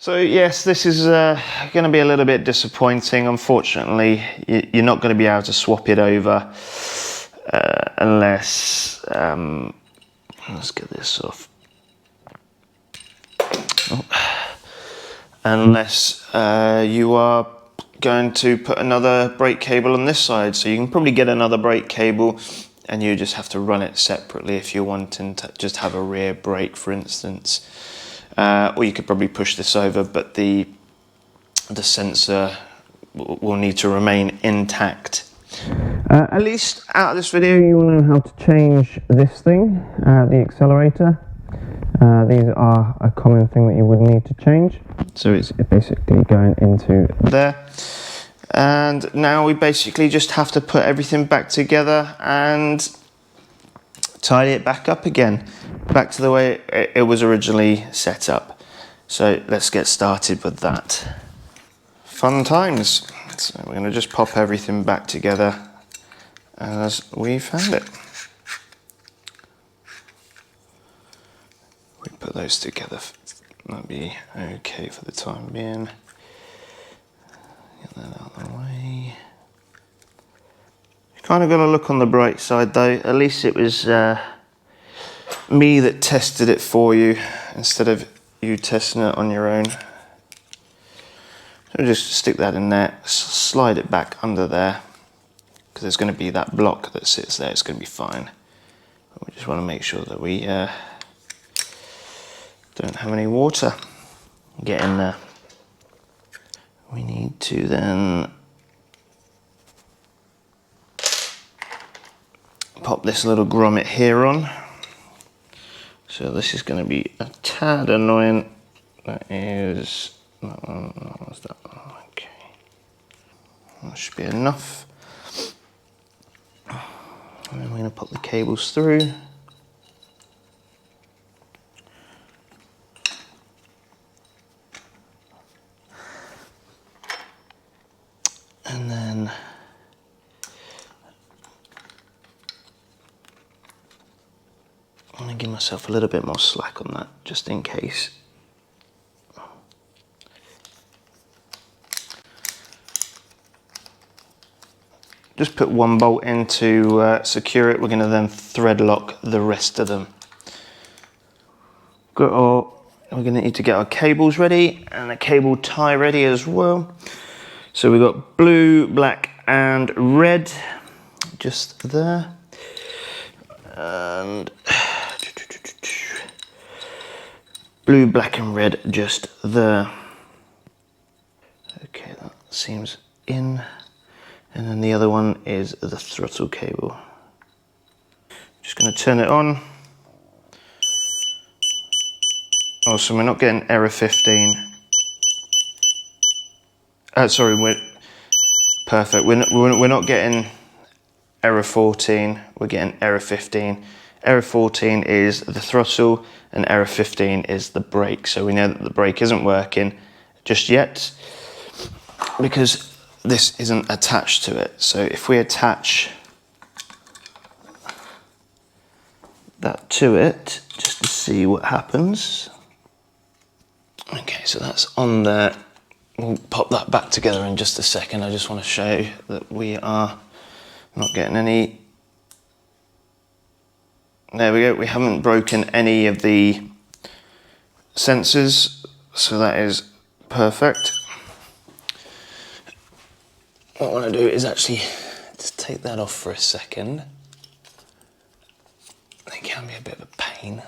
So yes, this is going to be a little bit disappointing. Unfortunately, you're not going to be able to swap it over unless, let's get this off. Unless you are going to put another brake cable on this side. So you can probably get another brake cable and you just have to run it separately if you're wanting to just have a rear brake, for instance. Or you could probably push this over, but the sensor will need to remain intact. At least out of this video you will know how to change this thing, the accelerator. These are a common thing that you would need to change. So it's basically going into there. And now we basically just have to put everything back together and tidy it back up again, back to the way it was originally set up. So let's get started with that. Fun times. So we're going to just pop everything back together as we found it. We put those together, that'll be okay for the time being. Get that out of the way. You kind of got to look on the bright side though. At least it was me that tested it for you instead of you testing it on your own. So just stick that in there, slide it back under there, because there's going to be that block that sits there. It's going to be fine. But we just want to make sure that we don't have any water get in there. We need to then pop this little grommet here on. So this is going to be a tad annoying. That is that one. What's that one? Okay, that should be enough. And then we're going to pop the cables through. And then I'm going to give myself a little bit more slack on that, just in case. Just put one bolt in to secure it. We're going to then thread lock the rest of them. We're going to need to get our cables ready and the cable tie ready as well. So we've got blue, black and red just there. And blue, black and red just there. Okay, that seems in. And then the other one is the throttle cable. Just going to turn it on. Awesome, we're not getting error 15. Sorry, we're perfect. We're not getting error 14. We're getting error 15. Error 14 is the throttle, and error 15 is the brake. So we know that the brake isn't working just yet because this isn't attached to it. So if we attach that to it, just to see what happens. Okay, so that's on there. We'll pop that back together in just a second. I just want to show you that we are not getting any. There we go. We haven't broken any of the sensors, so that is perfect. What I want to do is actually just take that off for a second. It can be a bit of a pain.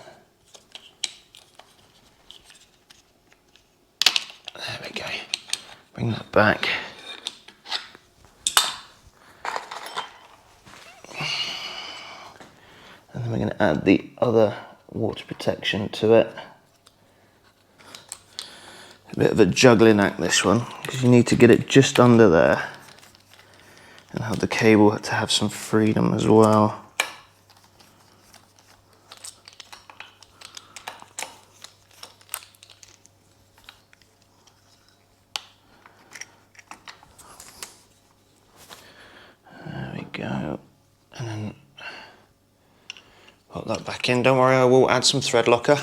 There we go. Bring that back. And then we're going to add the other water protection to it. A bit of a juggling act, this one, because you need to get it just under there and have the cable to have some freedom as well. There we go. And then put that back in. Don't worry, I will add some thread locker.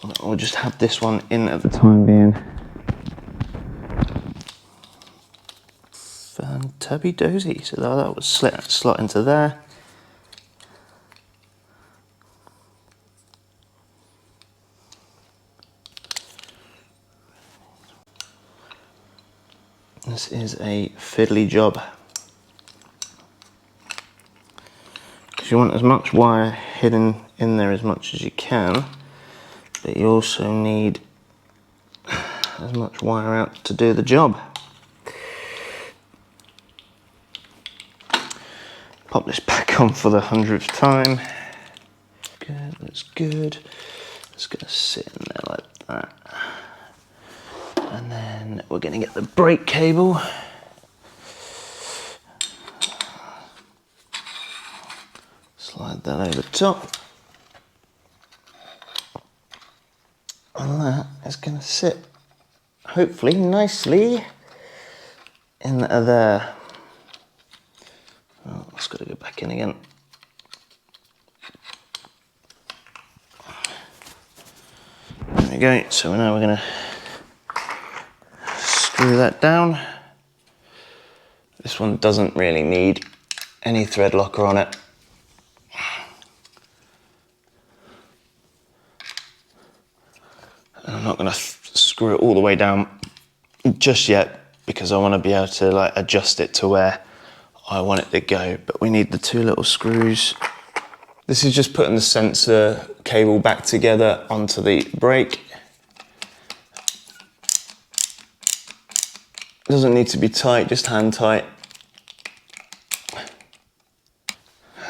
That we'll just have this one in at the time being. Tubby dozy, so that would slot into there. This is a fiddly job. Because you want as much wire hidden in there as much as you can, but you also need as much wire out to do the job. Pop this back on for the 100th time. Good, that's good. It's gonna sit in there like that. And then we're gonna get the brake cable. Slide that over top. And that is gonna sit, hopefully, nicely in there. Oh, it's gotta go back in again. There we go, so now we're gonna screw that down. This one doesn't really need any thread locker on it. And I'm not gonna screw it all the way down just yet because I wanna be able to like adjust it to where I want it to go, but we need the two little screws. This is just putting the sensor cable back together onto the brake. Doesn't need to be tight, just hand tight.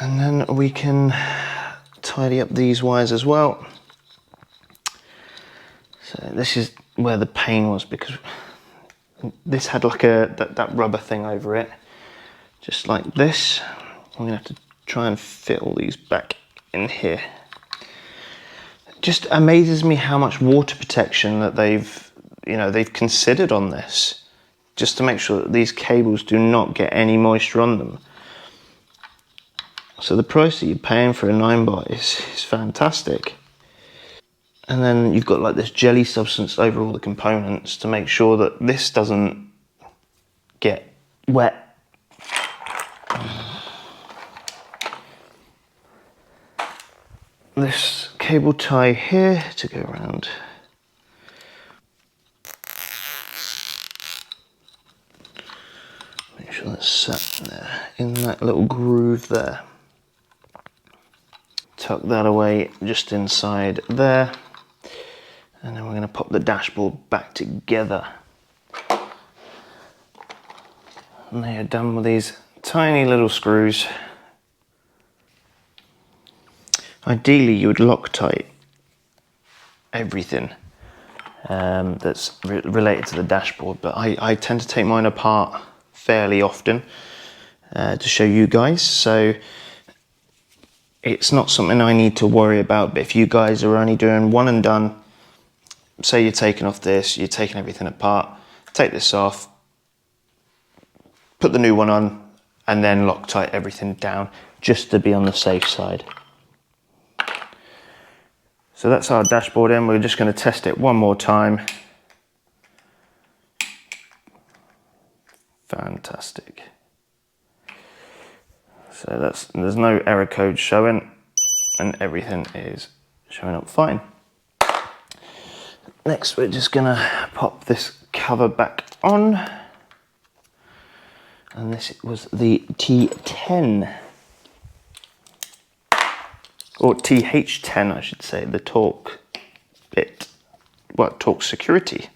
And then we can tidy up these wires as well. So this is where the pain was, because this had like that rubber thing over it, just like this. I'm gonna have to try and fit all these back in here. It just amazes me how much water protection that they've considered on this, just to make sure that these cables do not get any moisture on them. So the price that you're paying for a Ninebot is fantastic. And then you've got like this jelly substance over all the components to make sure that this doesn't get wet. This cable tie here to go around. Make sure that's sat there in that little groove there. Tuck that away just inside there. And then we're going to pop the dashboard back together. And they are done with these tiny little screws. Ideally you would Loctite everything that's related to the dashboard, but I tend to take mine apart fairly often to show you guys, so it's not something I need to worry about. But if you guys are only doing one and done, say you're taking off this, you're taking everything apart, take this off, put the new one on, and then Loctite everything down, just to be on the safe side. So that's our dashboard in. We're just going to test it one more time. Fantastic. So there's no error code showing, and everything is showing up fine. Next, we're just going to pop this cover back on. And this was the T10. Or TH10, I should say, the torque bit. Well, torque security.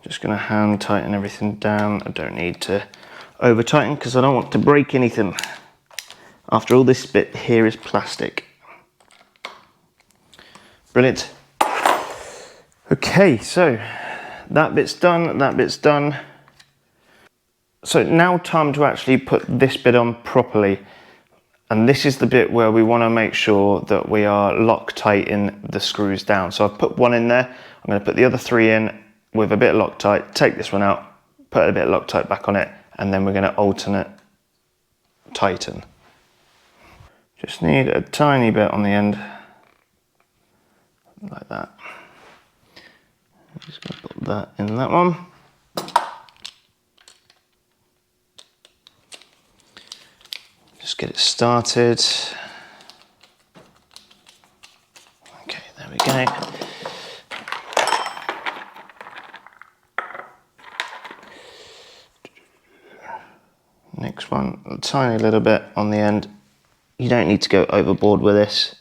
Just going to hand tighten everything down. I don't need to over tighten because I don't want to break anything. After all, this bit here is plastic. Brilliant. Okay, so that bit's done, that bit's done. So now time to actually put this bit on properly. And this is the bit where we want to make sure that we are Loctiting the screws down. So I've put one in there. I'm going to put the other three in with a bit of Loctite, take this one out, put a bit of Loctite back on it, and then we're going to alternate tighten. Just need a tiny bit on the end, like that. Just going to put that in that one. Just get it started. Okay, there we go. Next one, a tiny little bit on the end. You don't need to go overboard with this.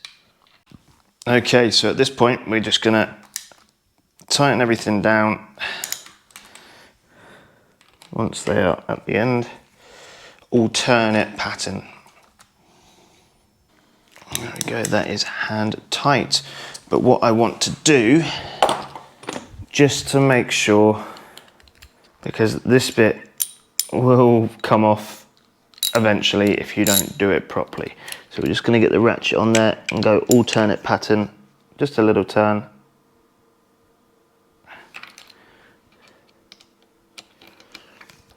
Okay, so at this point, we're just gonna tighten everything down. Once they are at the end, alternate pattern. There we go, that is hand tight. But what I want to do, just to make sure, because this bit will come off eventually if you don't do it properly. So we're just going to get the ratchet on there and go alternate pattern, just a little turn.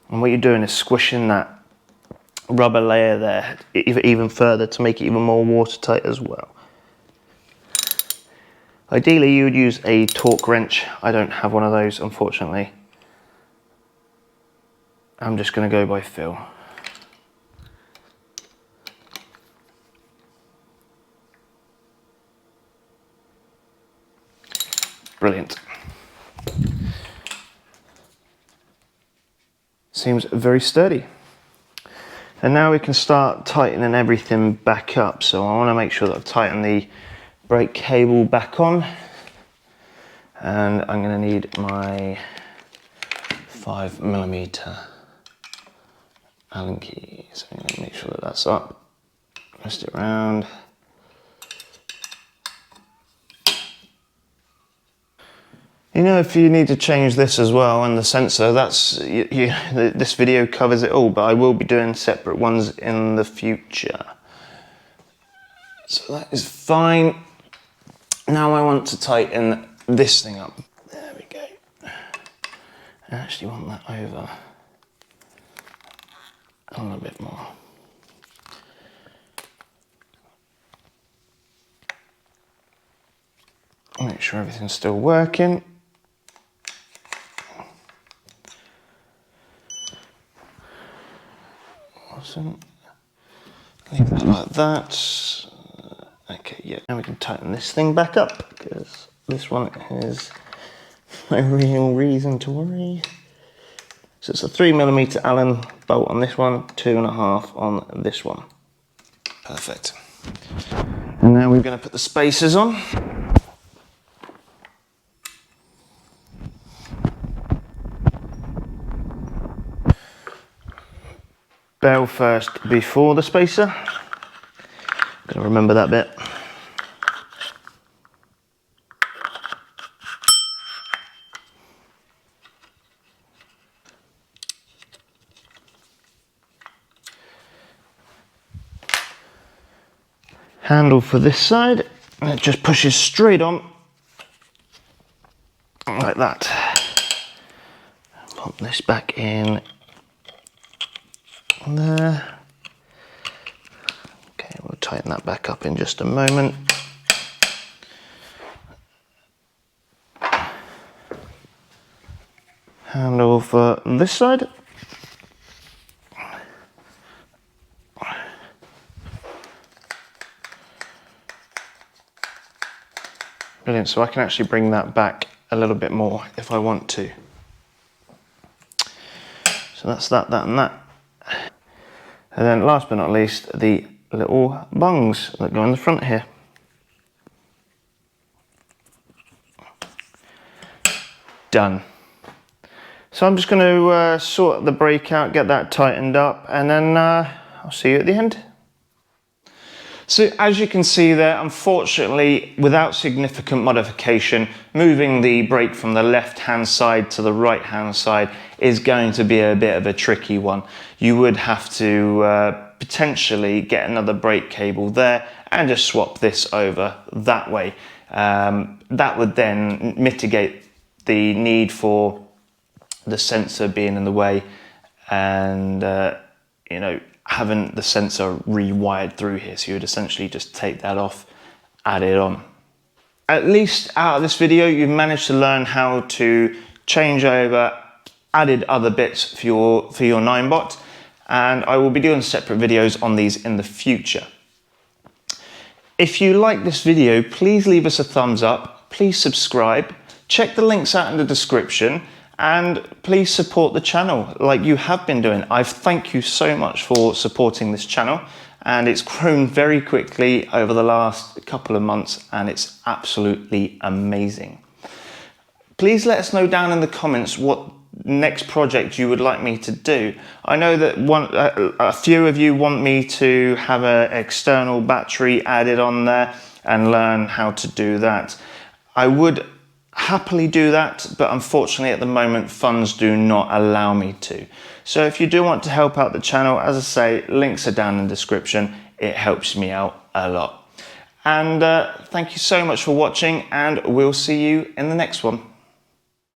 And what you're doing is squishing that rubber layer there even further to make it even more watertight as well. Ideally you would use a torque wrench. I don't have one of those, unfortunately. I'm just going to go by feel. Brilliant. Seems very sturdy. And now we can start tightening everything back up. So I want to make sure that I've tightened the brake cable back on. And I'm going to need my 5mm Allen key. So I'm going to make sure that that's up. Twist it around. You know, if you need to change this as well and the sensor, this video covers it all, but I will be doing separate ones in the future. So that is fine. Now I want to tighten this thing up. There we go. I actually want that over a little bit more. Make sure everything's still working. Awesome. Leave that like that. Okay, yeah. Now we can tighten this thing back up because this one has no real reason to worry. So it's a 3mm Allen bolt on this one, 2.5 on this one. Perfect. And now we're going to put the spacers on. Bell first before the spacer. Gotta remember that bit. Handle for this side, and it just pushes straight on like that. Pop this back in there. Okay, we'll tighten that back up in just a moment. Handle for this side. Brilliant, so I can actually bring that back a little bit more if I want to. So that's that, and that. And then last but not least, the little bungs that go in the front here. Done. So I'm just going to sort the brake out, get that tightened up, and then I'll see you at the end. So as you can see there, unfortunately, without significant modification, moving the brake from the left-hand side to the right-hand side is going to be a bit of a tricky one. You would have to potentially get another brake cable there and just swap this over that way. That would then mitigate the need for the sensor being in the way and, you know, having the sensor rewired through here. So you would essentially just take that off, add it on. at least out of this video, you've managed to learn how to change over, added other bits for your Ninebot, and I will be doing separate videos on these in the future. If you like this video, please leave us a thumbs up, please subscribe, check the links out in the description, and please support the channel like you have been doing. I thank you so much for supporting this channel, and it's grown very quickly over the last couple of months, and it's absolutely amazing. Please let us know down in the comments what next project you would like me to do. I know that a few of you want me to have an external battery added on there and learn how to do that. I would happily do that, but unfortunately at the moment funds do not allow me to. So if you do want to help out the channel, as I say, links are down in the description. It helps me out a lot. And thank you so much for watching, and we'll see you in the next one.